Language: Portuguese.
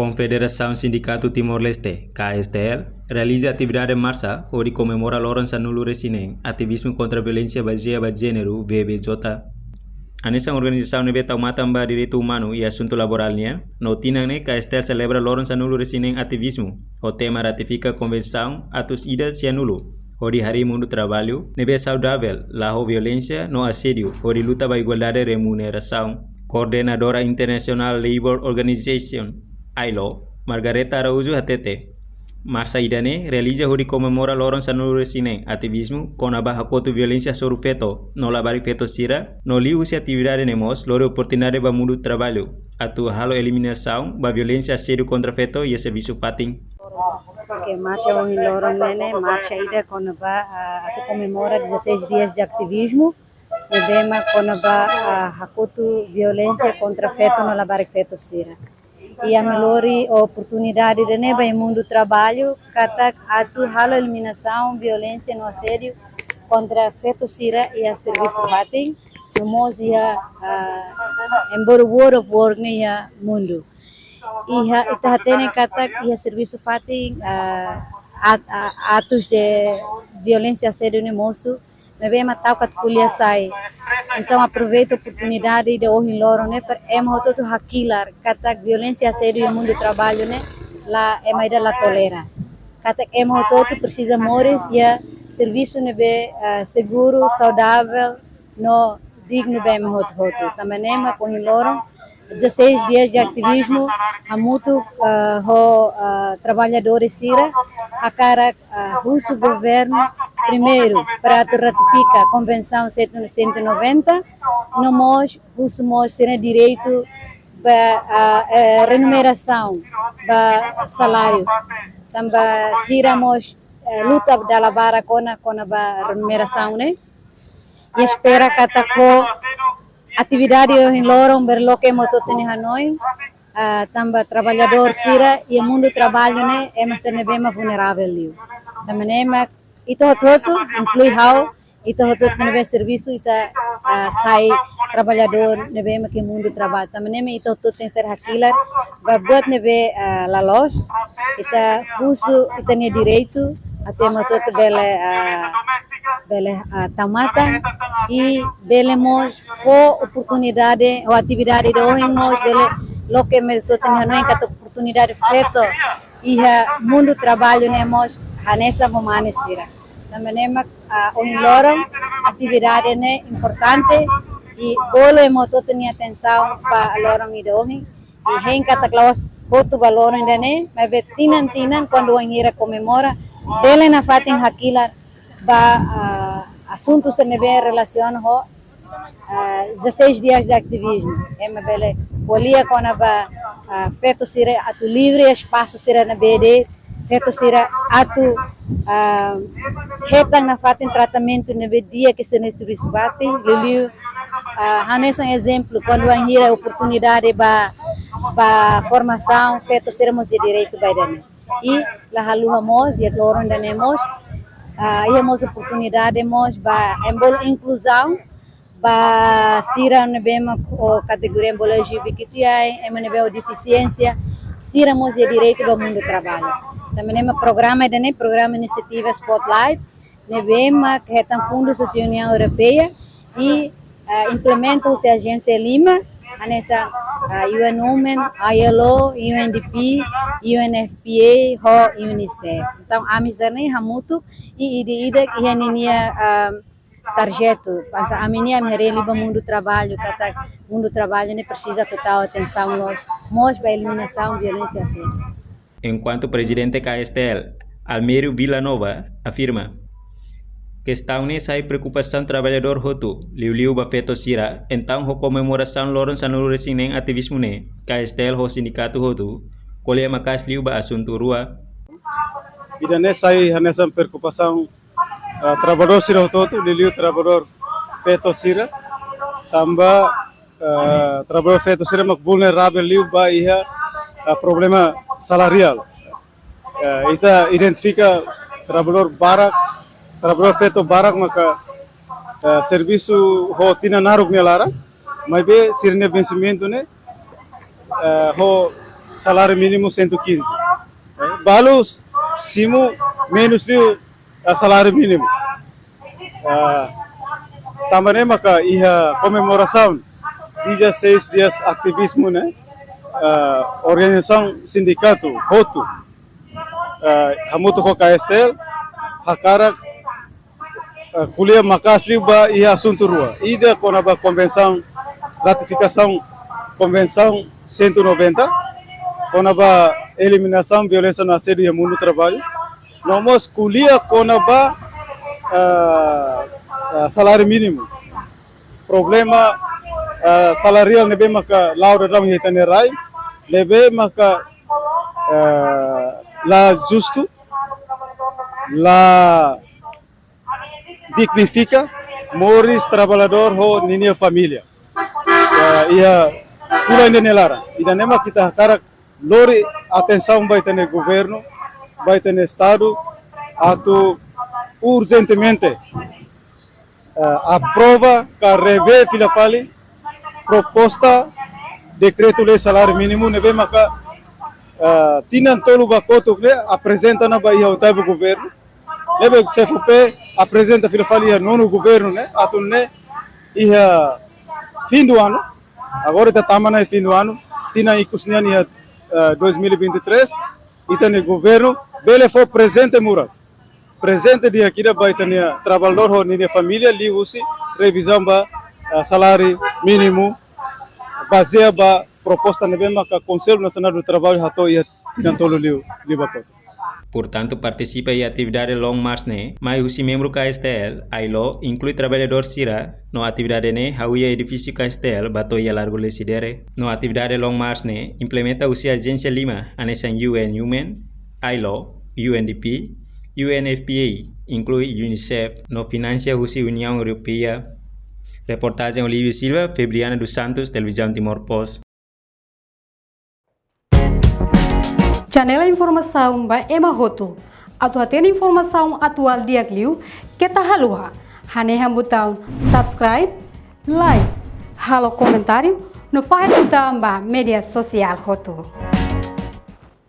Confederação Sindicato Timor-Leste, KSTL, realiza atividade em marcha onde comemora Lourenço Nulo Resinem, ativismo contra a violência baseada em gênero, VBJ. A nessa organização nebe taumata direito humano e assunto laboral no tina KSTL celebra Lourenço Nulo Resinem ativismo. O tema ratifica a convenção Atos Ida Cianulo, onde Hari Mundo Trabalho, nebe saudável, la violência no assédio, onde luta para igualdade de remuneração. Coordenadora International Labour Organization, ILO, Margareta Araújo Hatete. Marcha idane realiza huri comemora Lourenço Nulo Resinem ativismo com a barra contra violência sobre feto, no labari feto sira, no li usi atividade nemos, lore oportunidade para mundo trabalho, atu halo eliminação, ba violência assédio contra feto e serviço fatin. Que marcha o Loron Nene, marcha ida com a comemora 16 dias de ativismo, e bema com a hakutu violência contra feto no labari feto sira. E a melhor oportunidade de neba em mundo do trabalho, kata atu halo eliminação, violência no assédio contra feto sira e a serviço fatin, nós ia embora world of work ia mundo. Iha itahatene kata ia serviço fatin atos de violência assédio no moço, me vem matar o kuliah sai. Então aproveito a oportunidade de hoje Loron né para todo hakilar kata violência assédio no mundo do trabalho né lá é mais da tolera. Kata todo precisa mores e serviço né seguro, saudável, no digno bem hoto. Também né com Loron 16 dias de ativismo, há muito trabalhadores sira, a cara o governo primeiro para ratificar a Convenção 190, nós os terem direito para remuneração, para salário, também siramos luta da labara com a remuneração, né? E espera que atividade em Loron berloque moto teni Hanoi, também trabalhador sira e o mundo do trabalho né é mais bem vulnerável liu. Também é itu inclui how itu nebe serviço ita sai trabalhador nebe que mundo do trabalho. Também é itu tem ser hakilar, buat nebe la los ita uso ita ne direito até moto bele tamata e belemos fo oportunidade ou atividade de hoje nós bele lo que me estou tendo em cada oportunidade feito e mundo trabalho nemos hanesa momanestira também hoje Loron atividade né importante e bolo emo tô tendo atenção para Loron e hoje e em cada classe foto valor ainda né mas tinan quando a comemora bele na fatin hakila assuntos que têm relação com 16 dias de ativismo. É uma bela polia com a feito ser atu livre espaço ser na BD, feito ser atu retang na fatin tratamento na dia que se serviço bate, liliu hanes um exemplo quando a oportunidade para formação feito sermos de direito baidane. E lá haluamos e Loron danemos temos oportunidade para inclusão para sira nebema o categoria embologia biquitiai nebe deficiência siramos de direito do mundo do trabalho também programa iniciativa Spotlight nebema que é fundo da União Europeia e implementa a agência Lima nessa UN Women, ILO, UNDP, UNFPA, UNICEF. Então, a miserne hamutu e ida que heninia tarjeto. Passa a minha mereli para mundo do trabalho, kata mundo do trabalho ne precisa total atenção nós para eliminação violência assédio. Enquanto presidente KSTL, Almério Villanova afirma questão nessa preocupação trabalhador hotu liu ba feto sira então ho comemoração Lourenço Nulo Resinem ativismo ne KSTL ho sindicato hotu colhe makas liu ba assunto rua ida nessa preocupação trabalhador sira hotu liu trabalhador feto sira também trabalhador feto sira mak vulnerável liu ba ia problema salarial ita identifica trabalhador barak trabalhador feito barak maka serviço rotina naruk nelara mas be sirne vencimento né ho salário mínimo 115. Balu simu menos liu salário mínimo. Também maka ia comemoração 16 dias ativismo, né? Organização sindicato Hotu, hamuto ko KSTL, hakara kuliah makas liba ia assunto rua. Ida konaba convenção ratificação convenção 190, konaba eliminação violência no assédio e mundo do trabalho. Nós kuliah konaba salário mínimo. Problema salarial nebe maka laura ram hitane rai, nebe maka la justo, la dignifica moris trabalhador ho ninia família. Ia fula inde nelara. Ida nema kita cara lori atenção vai ter governo, vai ter estado, atu urgentemente aprova que rever filapali proposta decreto lei salário mínimo neve maka tinan tolu bakoto ne apresenta na Bahia o taibo governo neve CFP apresenta filapali a nono governo né atunne ia fim do ano agora está tamana fim do ano tina ikusnian ia 2023 itane governo bele for presente mura presente dia kira baitania trabalhador ho nini família li usi revisão ba salário mínimo baseia ba proposta nebe maka Conselho Nacional do Trabalho hato ia tirantolo li bakoto. Portanto, participa em atividade Long March ne, mas o membro KSTL, ailo inclui trabalhador sira no atividade ne, hauia edifício KSTL bato ia largo lesidere. No atividade Long March ne, implementa usi agência Lima, anesan UN Human, ailo, UNDP, UNFPA, inclui UNICEF, no financia usi União Europeia. Reportagem Olívio Silva, Febriana dos Santos, Televisão Timor Post. Janela informação ba Emma Roto. Atu tem informação atual dia kliu kita halua. Hane botão subscribe, like, halo comentário no faz botão ba media social Roto.